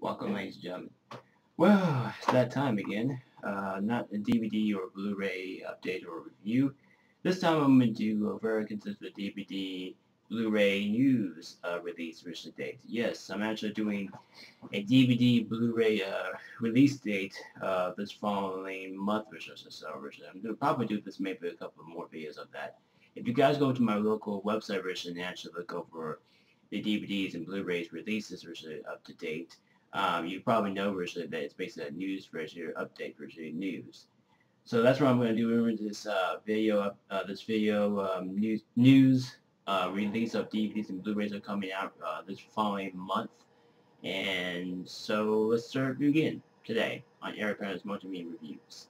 Welcome, ladies and gentlemen. Well, it's that time again. Not a DVD or Blu-ray update or review. This time I'm going to do a very consistent DVD Blu-ray news release recent date. Yes, I'm actually doing a DVD Blu-ray release date this following month or so. I'm going to probably do this, maybe a couple more videos of that. If you guys go to my local website version and actually look over the DVDs and Blu-rays releases version up to date, you probably know version that it's basically a news version or update version news. So that's what I'm going to do in this video. News release of DVDs and Blu-rays are coming out this following month. And so let's start again today on Eric Parent's Multimedia Reviews.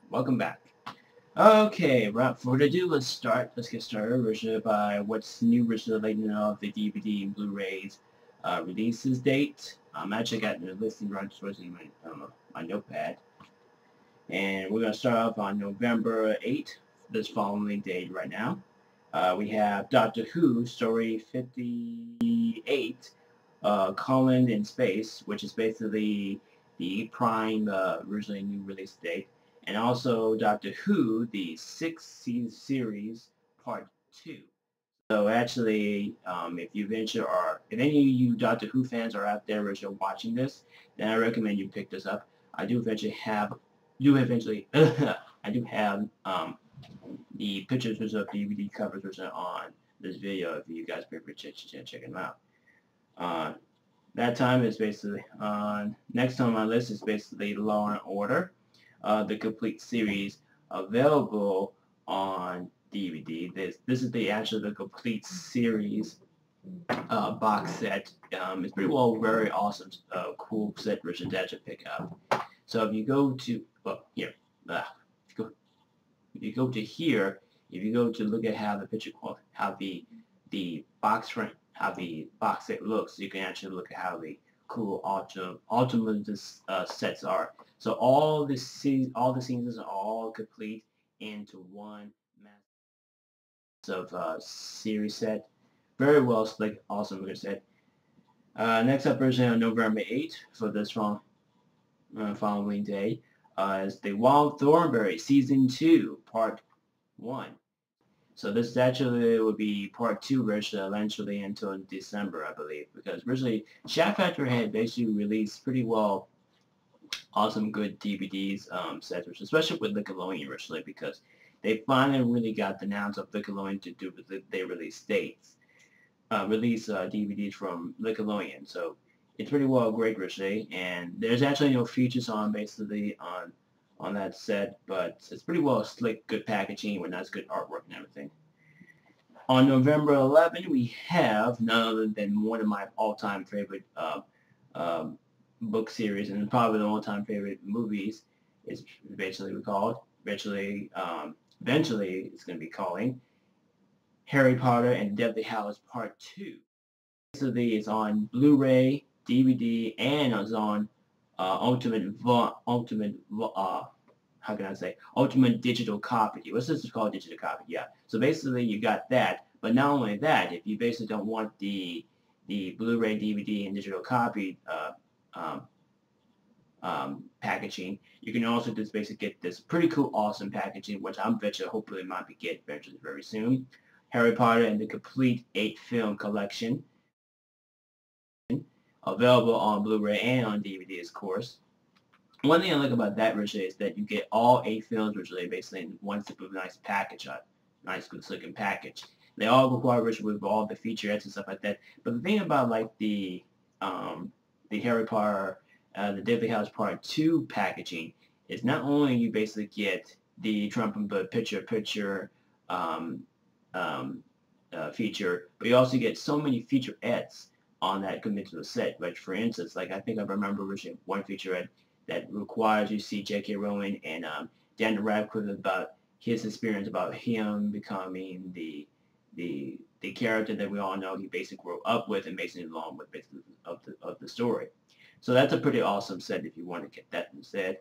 Welcome back. Okay, without further ado, let's get started by what's new relating of the DVD and Blu-rays releases date. I'm actually got the listing right in my notepad. And we're going to start off on November 8th, this following date right now. We have Doctor Who, Story 58, Colin in Space, which is basically the prime originally new release date. And also Doctor Who, the 6th series, Part 2. So actually, if any of you Doctor Who fans are out there as you're watching this, then I recommend you pick this up. I do have the pictures of DVD covers on this video if you guys prefer check them out. That time is basically next on my list is basically Law and Order, the complete series available on DVD. This is the complete series box set. It's pretty well very awesome, cool set version that you pick up. So if you go to here, if you go to here, if you go to look at how the picture how the box frame, how the box set looks, you can actually look at how the cool ultimate sets are. So all the scenes are all complete into one massive series set. Very well slick, awesome looking set. Next up version on November 8th for this following day is the Wild Thornberry Season 2 Part 1. So this actually will be Part 2 version eventually until December, I believe, because originally Shaft Factory had basically released pretty well awesome good DVDs sets, especially with Nickelodeon originally, because they finally really got the nouns of Nickelodeon to do with their release dates. Release DVDs from Nickelodeon, so it's pretty well great originally, and there's actually no features on basically on that set, but it's pretty well slick, good packaging with nice good artwork and everything. On November 11th, we have none other than one of my all-time favorite book series, and probably the all-time favorite movies is eventually it's going to be calling Harry Potter and Deathly Hallows Part 2. Basically, it's on Blu-ray, DVD, and it's on ultimate digital copy. What's this called? Digital copy, yeah. So basically, you got that. But not only that, if you basically don't want the Blu-ray, DVD, and digital copy packaging, you can also just basically get this pretty cool, awesome packaging, which I'm bet you hopefully might be get eventually very soon. Harry Potter and the complete 8-film collection, available on Blu-ray and on DVD, of course. One thing I like about that version is that you get all 8 films originally basically in one super nice package, nice good looking package. They all require originally with all the featurettes and stuff like that. But the thing about like the Harry Potter, the Deathly Hallows Part 2 packaging is not only you basically get the Trump and picture feature, but you also get so many featurettes on that commit to the set. Like for instance, like I think I remember originally one featurette that requires you see J.K. Rowling and Daniel Radcliffe about his experience about him becoming the character that we all know he basically grew up with and basically along with basically of the story. So that's a pretty awesome set if you want to get that instead.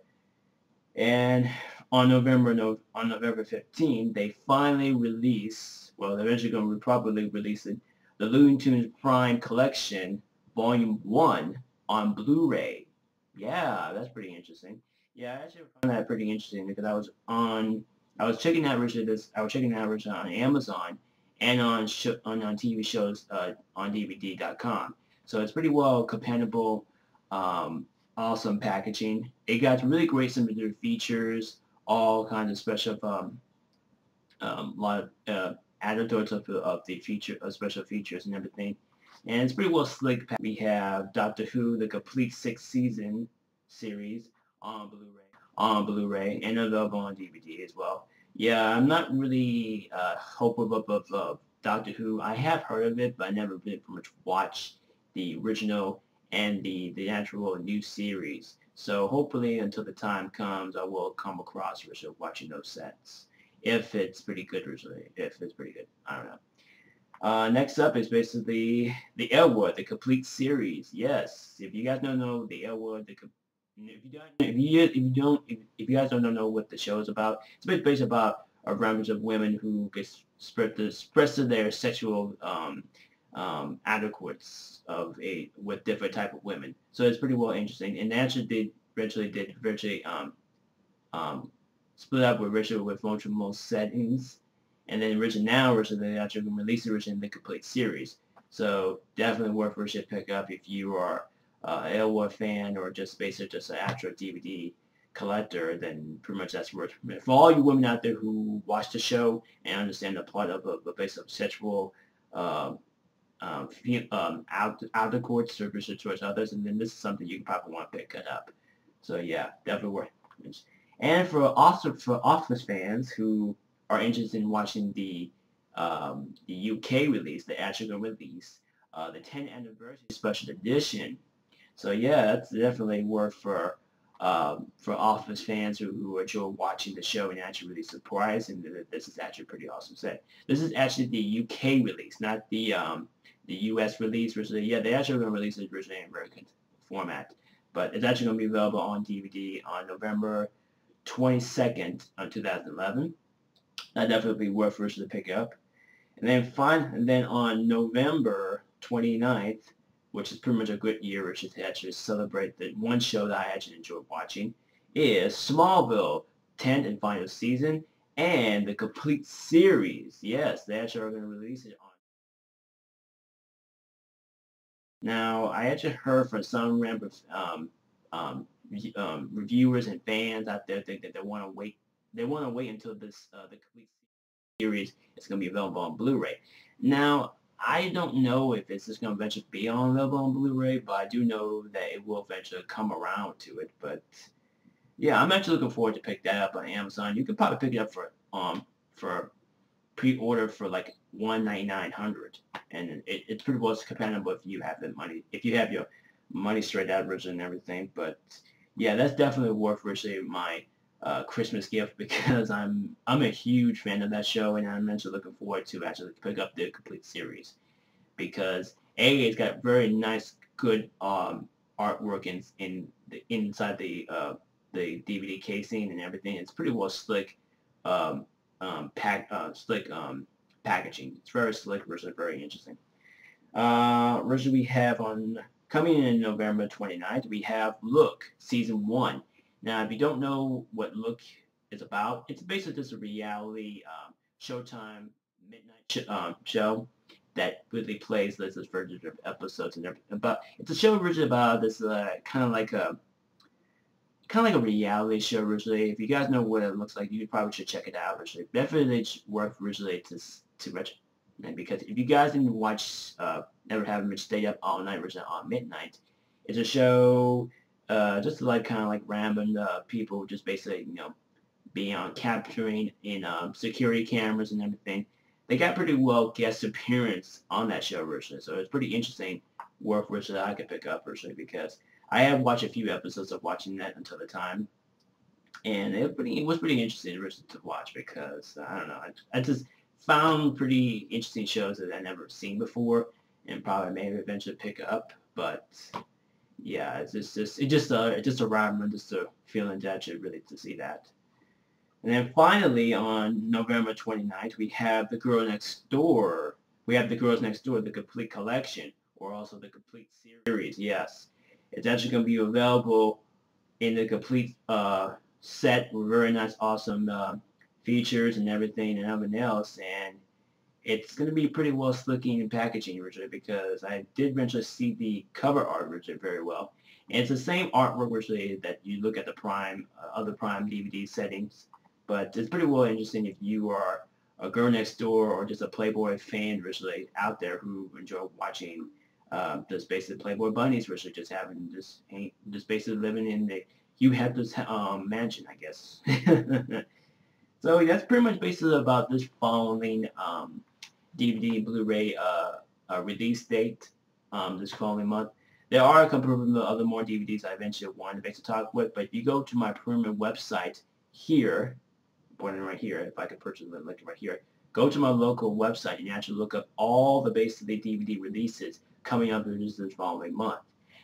And on November 15th, they finally release, well, they're eventually going to probably release it, the Looney Tunes Prime Collection Volume 1 on Blu-ray. Yeah, that's pretty interesting. Yeah, I actually found that pretty interesting because I was checking that originally on Amazon and on TV shows on DVD.com. So it's pretty well compatible. Awesome packaging. It got really great some of their features, all kinds of special, lot of anecdotes of the special features and everything. And it's pretty well slick. We have Doctor Who, the complete 6-season series on Blu-ray, and available on DVD as well. Yeah, I'm not really hopeful of Doctor Who. I have heard of it, but I never really pretty much watched the original and the actual new series. So hopefully until the time comes, I will come across watching those sets. If it's pretty good originally. If it's pretty good. I don't know. Next up is basically the Elwood, the complete series. Yes, if you guys don't know the Elwood, if you guys don't know what the show is about, it's basically about a range of women who get express their sexual adequates with different type of women. So it's pretty well interesting. And they actually did virtually split up with multiple settings, and then they actually released the complete series. So definitely worth to pick up if you are an Elwood fan or just basically just an actual DVD collector. Then pretty much that's worth it. For all you women out there who watch the show and understand the plot of a basic sexual out of court services towards others, and then this is something you probably want to pick it up. So yeah, definitely worth it. And for Office fans who are interested in watching the UK release, the actual release, the 10th anniversary special edition. So yeah, that's definitely worth for Office fans who enjoy watching the show and actually really surprised. And this is actually a pretty awesome set. This is actually the UK release, not the US release. Originally, yeah, they actually going to release it originally in American format, but it's actually going to be available on DVD on November 22nd of 2011. That definitely be worth to pick up. And then on November 29th, which is pretty much a good year, which is to actually celebrate the one show that I actually enjoyed watching, is Smallville 10th and final season and the complete series. Yes, they actually are going to release it on. Now, I actually heard from some reviewers and fans out there that they want to wait. They want to wait until the complete series is going to be available on Blu-ray. Now, I don't know if it's just going to eventually be available on Blu-ray, but I do know that it will eventually come around to it. But yeah, I'm actually looking forward to pick that up on Amazon. You could probably pick it up for pre-order for like $199, and it's pretty well compatible if you have the money, if you have your money straight out originally and everything. But yeah, that's definitely worth originally my Christmas gift, because I'm a huge fan of that show, and I'm actually looking forward to actually pick up the complete series, because it's got very nice, good artwork inside the DVD casing and everything. It's pretty well slick, packaging. It's very slick, versus very interesting. Originally we have coming in November 29th, we have Look Season 1. Now, if you don't know what Look is about, it's basically just a reality Showtime midnight show that really plays this version of episodes and everything. But it's a show originally about this kind of like a reality show originally. If you guys know what it looks like, you probably should check it out originally. Definitely worth originally to recommend, because if you guys didn't watch Never Having Stayed Up All Night originally on midnight, it's a show just like kind of like random people just basically being capturing in security cameras and everything. they got pretty well guest appearance on that show originally, so it's pretty interesting work which I could pick up personally because I have watched a few episodes of watching that until the time, and it was pretty interesting to watch because I don't know, I just found pretty interesting shows that I never seen before, and probably maybe eventually pick up. But yeah, it's just a rhyme, just a feeling that you really to see that. And then finally on November 29th, we have The Girl Next Door. We have The Girls Next Door, the complete collection, or also the complete series. Yes, it's actually going to be available in the complete set with very nice, awesome features and everything else. And it's going to be pretty well looking and packaging originally because I did eventually see the cover art originally very well. And it's the same artwork originally that you look at the Prime, other Prime DVD settings. But it's pretty well interesting if you are a Girl Next Door or just a Playboy fan originally out there who enjoy watching just basically Playboy bunnies originally just basically living in the Hugh Hefner's mansion, I guess. So that's pretty much basically about this following DVD Blu-ray release date this following month. There are a couple of other more DVDs I eventually wanted to basically talk with, but if you go to my premium website here, pointing right here, if I could purchase the link right here, go to my local website and you actually look up all the basically DVD releases coming up this following month.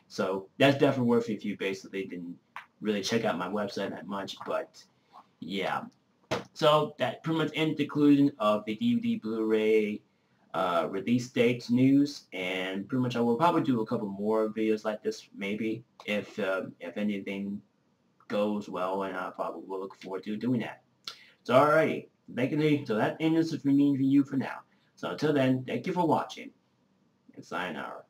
So that's definitely worth it if you basically didn't really check out my website that much, but yeah. So that pretty much ends the conclusion of the DVD Blu-ray release dates news, and pretty much I will probably do a couple more videos like this maybe if anything goes well, and I probably will look forward to doing that. So alrighty, thank you. So that ends it for me and for you for now. So until then, thank you for watching, and sayonara.